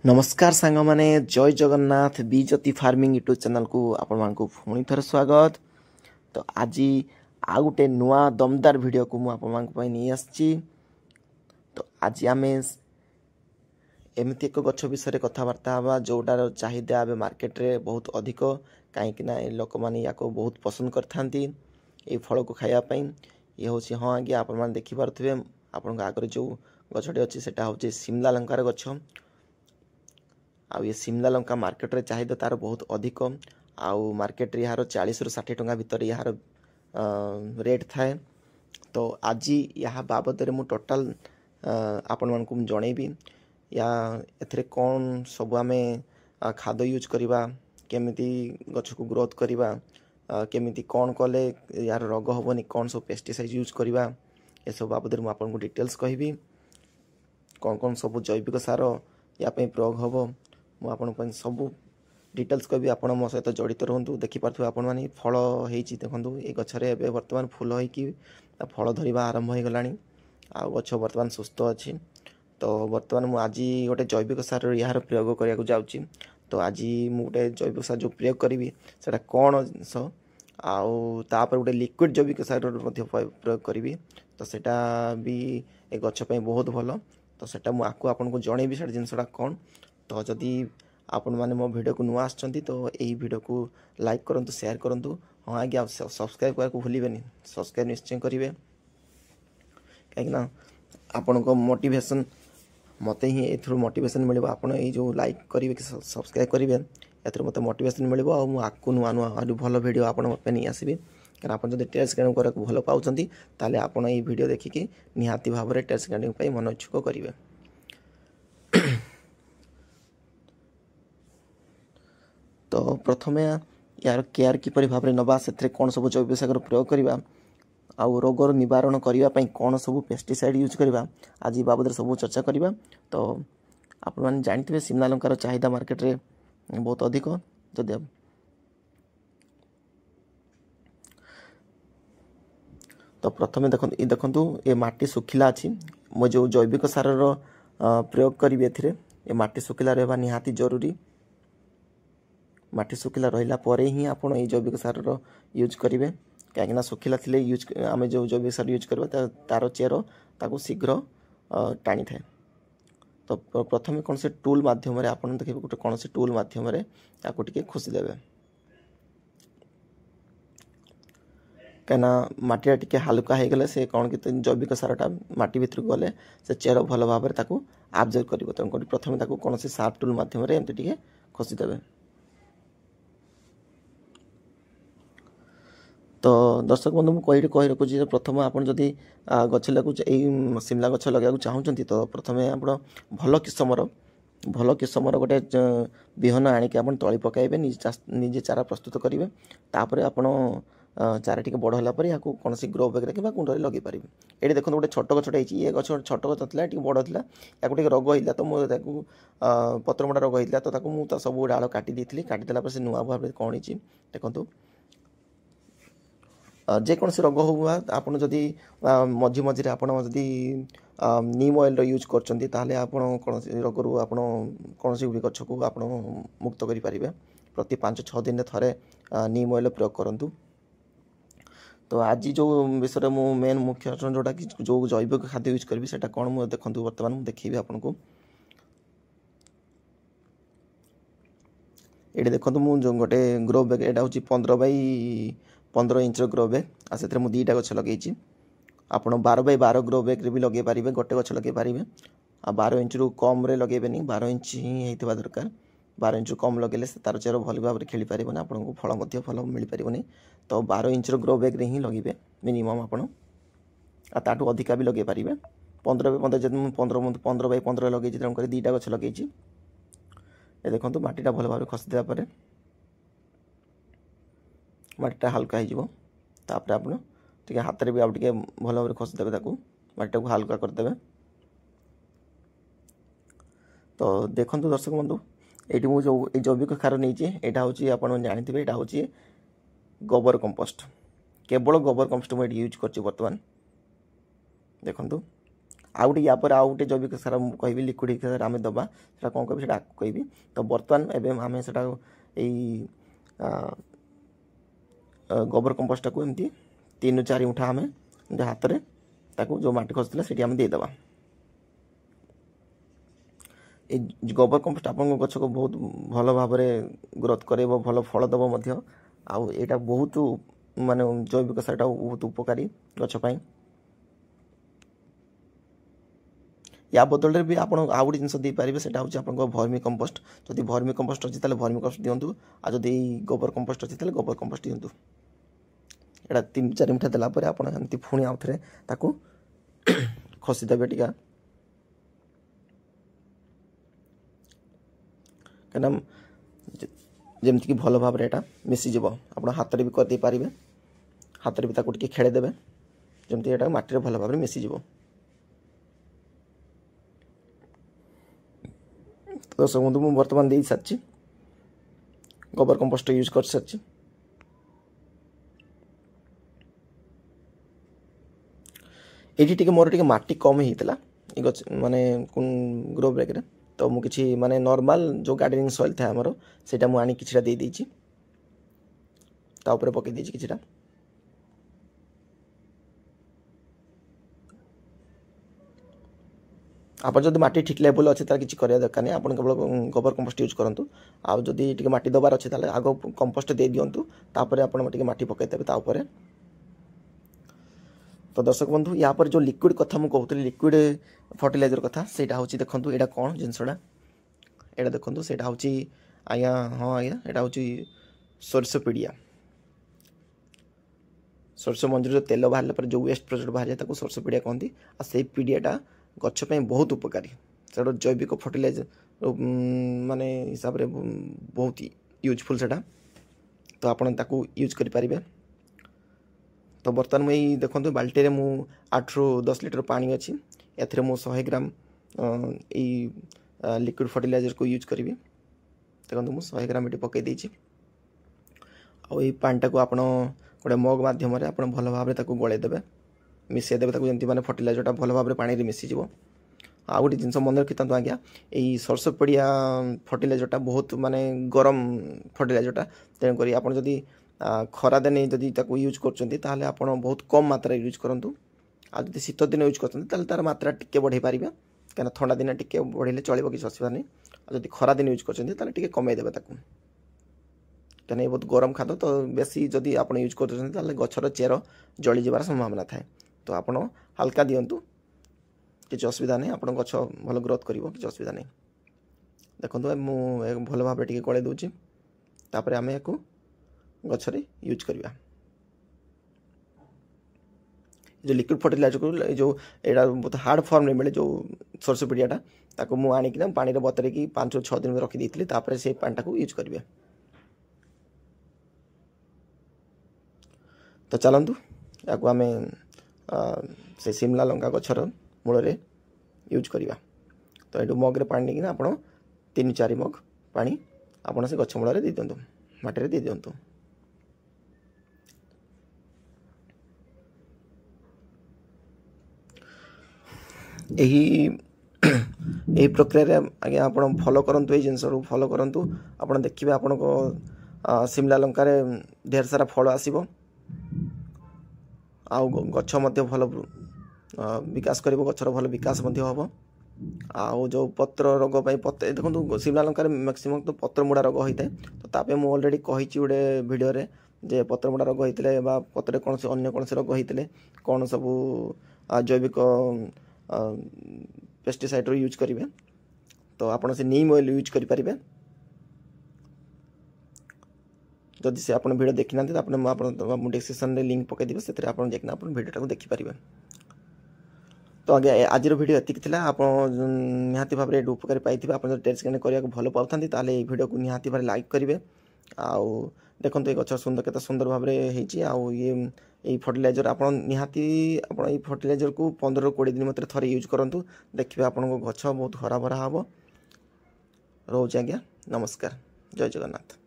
नमस्कार सांग माने जय जगन्नाथ बीजती फार्मिंग यूट्यूब चैनल को आपण मानकु पुणी थर स्वागत। तो आज आ गोटे नुआ दमदार वीडियो को मु आपण मानकु पई नै आछि। तो आज आमे एमती एक गछ विषय कथबार्ता हवा जोटार चाहिदा ए मार्केट रे बहुत अधिक कहीं लोक माने याको बहुत पसंद करथांती ए फल को खाया पई। ये होछि हां आज्ञा आपण मान देखि पारथुबे आपण आगे जो गछटे अछि सेटा होछि शिमला लंकार गछ। आ ये शिमला लंका मार्केट रे चाहिदा तार बहुत अधिक आउ मार्केट रे यार 40 रु 60 टंका भीतर यार रेट थाए। तो आज यहाँ बाबद मु टोटाल आपण मानकु जणेबी या एथरे कौन सब आमे खाद यूज करवा केमिति गछ को ग्रोथ करवा केमिति कौन कले यार रोग होबनी कौन सब पेस्टिसाइड यूज करवा ए सब बाबद मु आपन को डिटेल्स कहबी कौन कौन सब जैविक सार या पे प्रयोग होबो मु आपन को सब डिटेल्स कहबी। आपण मो सहित जड़ित रहंतु देखि पारथु आपण माने फल हेची देखंतु ए गछरे एबे वर्तमान फूल होई कि फल धरिबा आरंभ हो गलानी आ गछ वर्तमान सुस्थ अछि। तो वर्तमान मु आज गोटे जैविक सार यार प्रयोग करिया जाउची। तो आज मु गोटे जैविक सार जो प्रयोग करिवि सेटा कोन स आउ तापर गोटे लिक्विड जैविक सार मध्ये प्रयोग करिवि। तो सेटा भी ए गछ पई बहुत भलो। तो सेटा मु आकु आपन को जणेबी सेटा जिनसटा कोन। तो जदि आपण माने मो वीडियो को नुआ आछंती तो एही वीडियो को लाइक करंतु शेयर करंतु हां आज्ञा सब्सक्राइब करा को भूलिबेनी सब्सक्राइब निश्चय करिवे काहे ना आपण को मोटिवेशन मते ही एथरु मोटिवेशन मिलबो। आपण ए जो लाइक करिवे कि सब्सक्राइब करिवे एथरु मते मोटिवेशन मिलबो आ मु आकु नुआ नुआ आलु भलो वीडियो आपण पे नै आसीबे। कारण आपण जदि टेस्ट गार्डनिंग करा को भलो पाउचंती ताले आपण ए वीडियो देखि कि निहाती भाबरे टेस्ट गार्डनिंग पई मन इच्छुक करिवे। तो प्रथमे यार केयर किपर भाव में नवा से कौन सब जैविक सार प्रयोग करवा आउ रोगर निवारण करने कौन सब पेस्टिसाइड यूज करवा आज बाबद सब चर्चा करवा। तो आप जानते शिमला लंकार चाहिदा मार्केट रे बहुत अधिक जदि तो प्रथमे देखंतु ए माटी सुखिला अछि मो जो जैविक सार प्रयोग करी एथिरे ए माटी सुखिला रहबा निहाती जरूरी। माटी सुखिला रहिला परे ही आपण ए जैविक सार यूज करिवे काहेकि सुखिला थिले यूज आमे जो जैविक सार यूज करबा तार चेर ताकू शीघ्र टाणी थाए। तो प्रथमे कौन से टूल माध्यम रे आपण देखिबे गोटे कौन से टूल माध्यम रे ताकू टिके खुशी देबे कहना माटी टिके हल्का हो गले से कौन कि जैविक सारटा माटी भीतर गले से चेर भल भाव में ताकू ऑब्जर्व करिवो। तो प्रथमे ताकू कौन से शार्प टूल माध्यम रे एमति टिके खुशी देबे। तो दर्शक बंधु मुझे कही रखुच्छी प्रथम आप जदि गछ लगू शिमला गछ लगे चाहूँगी तो प्रथम आप भल किसमर गोटे बिहन आणिक आप तली पकाइबे निजे चारा प्रस्तुत करेंगे। तापर आप चारा टी बड़ होगा या कौन ग्रो बैग कि कुंडे लगे पारे। ये देखो गोटे छोट गछटे ये गछ छोट गछ था बड़ था या रोग होता तो मुझे पत्रमोटा रोग होता तो मुझे सब डाल काटी काटिदेला से नुआ भाव कौन देखो जेकोसी रोग हुआ आप जदि मझी मझे आप नीम ऑयल यूज कर कौन रोग रू आप कौन भी गछ को आप मुक्त करें प्रति 5-6 दिन थे नीम ऑयल प्रयोग करूँ। तो आज जो विषय मु मेन मुख्य जोटा कि जो जैविक खाद्य यूज करी से कौन मुझे देखूँ बर्तमान मुझे देखी आपको ये देखो मुझे गोटे ग्रो बैग यहाँ हूँ 15 इंच ग्रो बैग आ से मुझे 2टा गछ लगे आप 12x12 ग्रो बैग भी लगे पारे गोटे गछ लगे पारे आ 12 इंच रु कम रे लगेबेनी 12 इंच ही होता दरकार 12 इंच कम लगे तार चेर भल भाव में खेली पारे आपको फल मिल पारे। तो 12 इंच ग्रो बैग ही लगे मिनिमम आपू अधिका भी लगे पारे 15x15 जब 15x15 लगे तेणुक 2टा गछ लगे ये देखो माटीटा भल भाव खसी देला माटीटा हल्का होपर आप हाथ में भी आप भल भाव खसीदे माटीटा को हल्का करदे। तो देखो दर्शक बंधु ये मुझे जो जैविक खार नहीं यहाँ हूँ आप जानते यहाँ हूँ गोबर कंपोस्ट केवल गोबर कंपोस्ट मुझे यूज कर बर्तमान देखो आउ गोटे या आउ गोटे जैविक सार कहि लिक्विड सार आम दबा से कौन कह कहि। तो बर्तमान एवं आम से गोबर कंपोस्ट को एमती 3 ରୁ 4 मुठा आम हाथ में ताकू जो माटी खसुला से देदेबा। ये गोबर कंपोस्ट आप गछ को बहुत भल भाव ग्रोथ कर भल फल दब। आईटा बहुत माने जैविक सार बहुत उपकारी गछपाई। या बदल भी आप आउ गोटे जिन देपारे से हूँ भर्मी कंपोस्ट। जदि भर्मी कंपोस्ट अच्छी भर्मी कंपोस्ट दिंतु आ जदि गोबर कंपोस्ट अच्छी गोबर कंपोस्ट दिंतु। यहाँ 3-4 मुठा देलापर आपमती पुणी आउ थे खसीदेवे टीका कहीं जमीक भल भाव में मिसीज आप हाथ में भी करदे पारे। हाथ में भी खेड़देवे जमी यहाँ मटी भल भाव में मिसीज। दर्शक बंधु मुझे बर्तमान दे सारी गोबर कंपोस्ट यूज कर सारी। ये मोर टे माटी कम होता माने ग्रो बैग रे। तो मुझे माने नॉर्मल जो गार्डनिंग सॉइल था आमर से आनी किछिटा दे देछि ता ऊपर पके देछि किछिटा। आप जब माटी ठीक लेवल अच्छे तार किसी करिया दरकार नहीं। आप केवल गोबर कंपोस्ट यूज करूँ। आउ जदि टिके माटी दबार अच्छे ताले आगो कंपोस्ट दे दिंतु तापर आपण टिके माटी पकईदेवे ता ऊपर। तो दर्शक बंधु या पर जो लिक्विड कथा मुझे कहूँ लिक्विड फर्टिलाइजर कथा से हूँ देखो यहाँ कौन जिनसटा यहाँ देखो से हूँ आज्ञा हाँ आज्ञा यहाँ हूँ सोरसोपीडिया। सोरस मंजरी जो तेल बाहर पर जो वेस्ट प्रोडक्ट बाहर जाए सोरसोपीडिया कहती। आ से पीडियाटा गछ पे बहुत उपकारी। से जैविक फर्टिलाइजर माने हिसाब से बहुत यूजफुल सेटा। तो आपन ताकू यूज करें। तो बर्तमान मुझे देखो बाल्टी में मु 8 ରୁ 10 लीटर पानी अच्छी एथरे मु 100 ग्राम लिक्विड फर्टिलाइजर को यूज करी। देखो मुझे 100 ग्राम ये पकई देछि। आई पानीटा को आपड़ गोटे मग मध्यम आप भल भाव में गलई देवे मिसई देवे जमी मैंने फर्टिलाइजरटा भल भाव में पानी मिसीज। आ गोटे जिन मन रखी था आज्ञा यही सोरसोपीडिया फर्टिलाइजरटा बहुत माने गरम फर्टिलाइजरटा। तेणुक आप जदि खरा दिने जदि यूज कर आप बहुत कम मात्रा यूज करूँ। आदि शीत दिन यूज कर तार मात्रा टिके बढ़े पारे कहीं ठंडा दिन टिके बढ़े चलो किसी असुविधा नहीं। जदि खरा दिन यूज कर कमेदेवे कहीं बहुत गरम खाद्य। तो बेसी जदि आप यूज कर गछर चेर जली जबार संभावना थाए। तो आप हल्का दिंतु किसी असुविधा नहीं। आप गछ भल ग्रोथ कर किसी असुविधा नहीं। देखो मुझे भल भाव में गलई दूची तापर आम या गछरे यूज करवा। जो लिक्विड फर्टिलाइजर को जो एटा बहुत हार्ड फॉर्म में मिले जो सोरसोपीडियाटा ताको मु आनिकिना पानी रे बतरे की 5 ରୁ 6 दिन में रखी देथिली तापर से पानीटा को यूज करिवे। तो चलंतु याको आमे से शिमला लंका गछर मूल रे यूज करवा। तो ये मग रे पानी लेकिन आप 3-4 मग पानी आप से गछ मूल दे दिंतु माटी रे दे दिंतु। यही प्रक्रिया आगे आप फॉलो करंतु। ये जिनस फॉलो करंतु आप देखिए आपण को शिमला लंकार ढेर सारा फल आसीबो। आउ गछ मध्य भल विकास करिवो गछर भल विकास मध्य होबो। आउ जो पत्र रोग पत्र देखो शिमला लंकार मैक्सिमम तो पत्र मुड़ा रोग होता है। तो तापे मु ऑलरेडी कही गोटे वीडियो रे जे पत्र मुड़ा रोग होते बा पत्र कौन से अन्य कौन से रोग होते कौन सब जैविक पेस्टिसाइड यूज करेंगे। तो आप से नीम ऑयल यूज करें। जदि से आप वीडियो देखी ना तो डिस्क्रिप्शन में लिंक पकईदेवी से देखना आप वीडियो देखिपारे। तो आगे आज वीडियो एतिक थिला। आप निहाती भाव में उपकारी पाई आप टेरेस गार्डनिंग करने भल पाते ताले वीडियो को निहाती भाव लाइक करेंगे। आउ देखो ये गछ सुंदर केते सुंदर भाव में होती। आउ ये फर्टिलाइजर आप निहाती आप फर्टिलाइजर को 15 ରୁ 20 दिन मत थे यूज करूँ। देखिए आपको गछ बहुत हरा भरा हम रोचे। आज्ञा नमस्कार। जय जगन्नाथ।